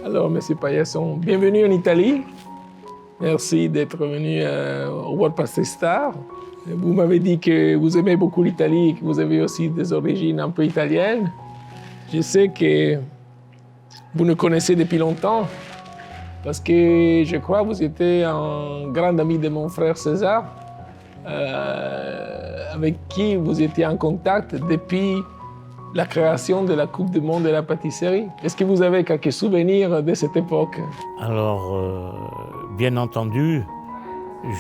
Alors, M. Paillasson, bienvenue en Italie. Merci d'être venu au World Pastry Star. Vous m'avez dit que vous aimez beaucoup l'Italie et que vous avez aussi des origines un peu italiennes. Je sais que vous nous connaissez depuis longtemps parce que je crois que vous étiez un grand ami de mon frère César, avec qui vous étiez en contact depuis la création de la Coupe du Monde de la pâtisserie. Est-ce que vous avez quelques souvenirs de cette époque? Alors, bien entendu,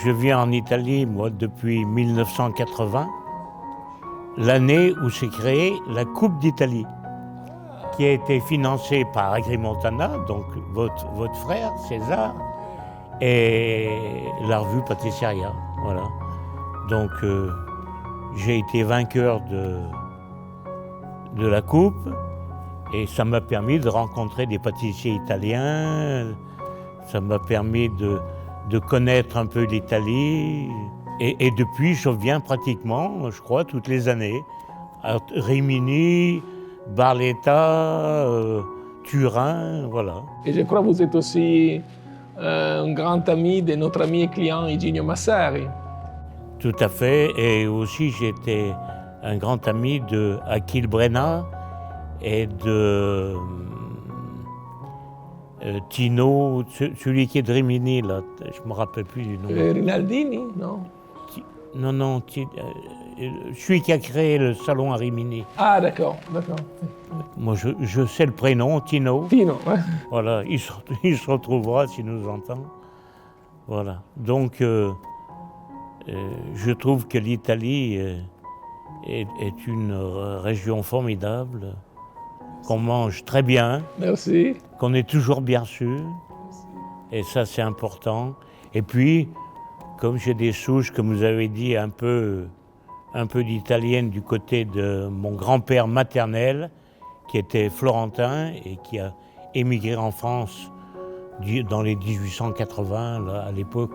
je viens en Italie, moi, depuis 1980, l'année où s'est créée la Coupe d'Italie, qui a été financée par Agri-Montana, donc votre frère, César, et la revue Pâtisseria. Voilà. Donc, j'ai été vainqueur de la Coupe, et ça m'a permis de rencontrer des pâtissiers italiens, ça m'a permis de connaître un peu l'Italie. Et depuis, je viens pratiquement, je crois, toutes les années, à Rimini, Barletta, Turin, voilà. Et je crois que vous êtes aussi un grand ami de notre ami et client Iginio Massari. Tout à fait, et aussi j'étais un grand ami de Achille Brenna et de Tino, celui qui est de Rimini, là, je ne me rappelle plus du nom. Rinaldini, non? Non, celui qui a créé le salon à Rimini. Ah, d'accord. Moi, je sais le prénom, Tino. Tino, ouais. Voilà, il se retrouvera s'il nous entend. Voilà, donc je trouve que l'Italie est une région formidable, qu'on mange très bien. Merci. Qu'on est toujours bien reçu, et ça c'est important. Et puis, comme j'ai des souches, comme vous avez dit, un peu d'italienne du côté de mon grand-père maternel, qui était florentin et qui a émigré en France dans les 1880, là, à l'époque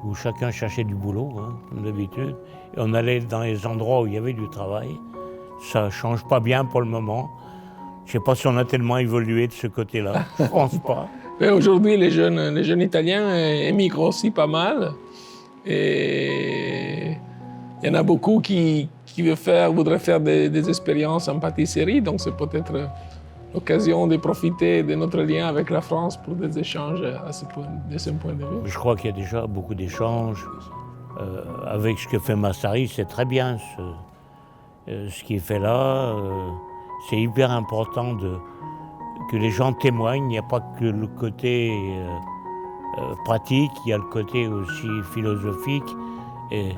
où chacun cherchait du boulot, hein, comme d'habitude. Et on allait dans les endroits où il y avait du travail. Ça ne change pas bien pour le moment. Je ne sais pas si on a tellement évolué de ce côté-là, je ne pense pas. Mais aujourd'hui, les jeunes Italiens émigrent aussi pas mal. Et il y en a beaucoup qui voudraient faire des expériences en pâtisserie. Donc c'est peut-être l'occasion de profiter de notre lien avec la France pour des échanges de ce point de vue. Je crois qu'il y a déjà beaucoup d'échanges. Avec ce que fait Massari, c'est très bien ce qu'il fait là. C'est hyper important que les gens témoignent. Il n'y a pas que le côté pratique, il y a le côté aussi philosophique. Et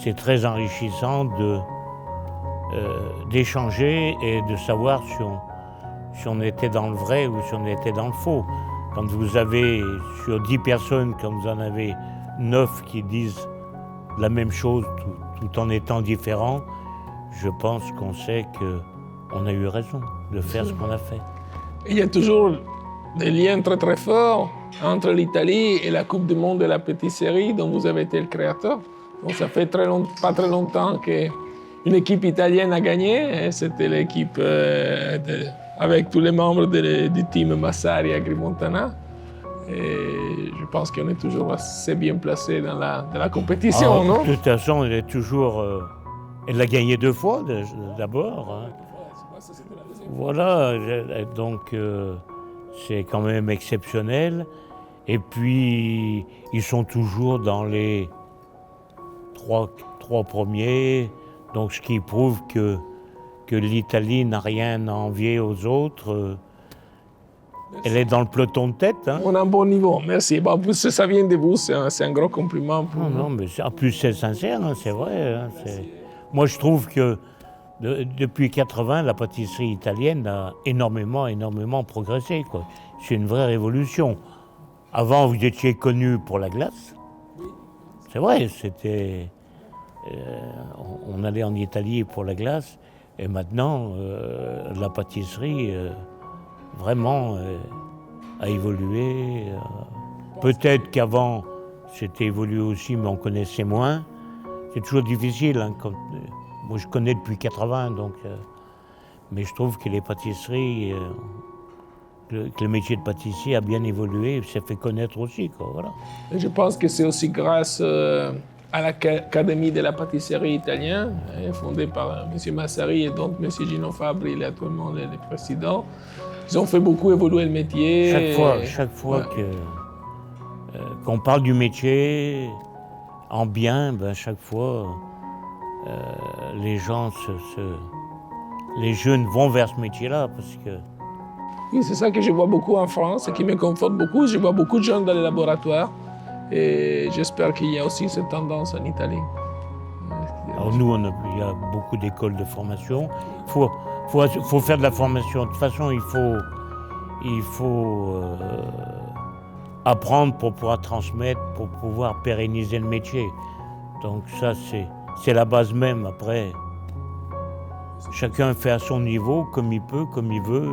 c'est très enrichissant d'échanger et de savoir si on était dans le vrai ou si on était dans le faux. Quand vous avez, sur 10 personnes, quand vous en avez 9 qui disent la même chose tout en étant différents, je pense qu'on sait qu'on a eu raison de faire ce qu'on a fait. Il y a toujours des liens très très forts entre l'Italie et la Coupe du Monde de la pâtisserie dont vous avez été le créateur. Donc ça fait pas très longtemps qu'une équipe italienne a gagné, et c'était l'équipe avec tous les membres du team Massari Agri-Montana. Et je pense qu'on est toujours assez bien placé dans la compétition, non? De toute façon, elle l'a gagné 2 fois d'abord. Hein. Voilà, donc c'est quand même exceptionnel. Et puis, ils sont toujours dans les 3 premiers, donc ce qui prouve que l'Italie n'a rien à envier aux autres. Elle est dans le peloton de tête. Hein. On a un bon niveau, merci. Bon, ça vient de vous, c'est un gros compliment pour nous. Non, mais en plus c'est sincère, hein, c'est vrai. Hein, moi je trouve que depuis 80, la pâtisserie italienne a énormément progressé, quoi. C'est une vraie révolution. Avant, vous étiez connu pour la glace. C'est vrai, on allait en Italie pour la glace, et maintenant, la pâtisserie vraiment a évolué. Peut-être qu'avant, c'était évolué aussi, mais on connaissait moins. C'est toujours difficile. Hein, moi, je connais depuis 80, donc, mais je trouve que les pâtisseries que le métier de pâtissier a bien évolué et s'est fait connaître aussi, quoi, voilà. Et je pense que c'est aussi grâce à l'Académie de la pâtisserie italienne, fondée par M. Massari et donc M. Gino Fabri, il est actuellement le président. Ils ont fait beaucoup évoluer le métier. Chaque fois qu'on parle du métier en bien, ben chaque fois les gens, les jeunes vont vers ce métier-là parce que... Oui, c'est ça que je vois beaucoup en France et qui me conforte beaucoup. Je vois beaucoup de jeunes dans les laboratoires et j'espère qu'il y a aussi cette tendance en Italie. Alors nous, il y a beaucoup d'écoles de formation. Il faut faire de la formation. De toute façon, il faut apprendre pour pouvoir transmettre, pour pouvoir pérenniser le métier. Donc ça, c'est la base même. Après, chacun fait à son niveau, comme il peut, comme il veut,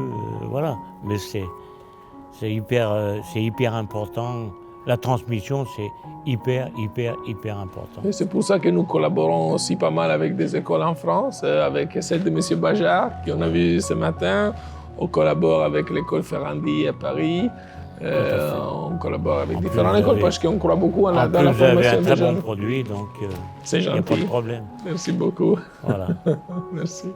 voilà. Mais c'est hyper important. La transmission, c'est hyper important. Et c'est pour ça que nous collaborons aussi pas mal avec des écoles en France, avec celle de M. Bajard, qu'on a vu ce matin. On collabore avec l'école Ferrandi à Paris. On collabore avec différentes écoles parce qu'on croit beaucoup dans la formation des jeunes. Vous avez un très bon produit, donc c'est gentil. Il n'y a pas de problème. Merci beaucoup. Voilà. Merci.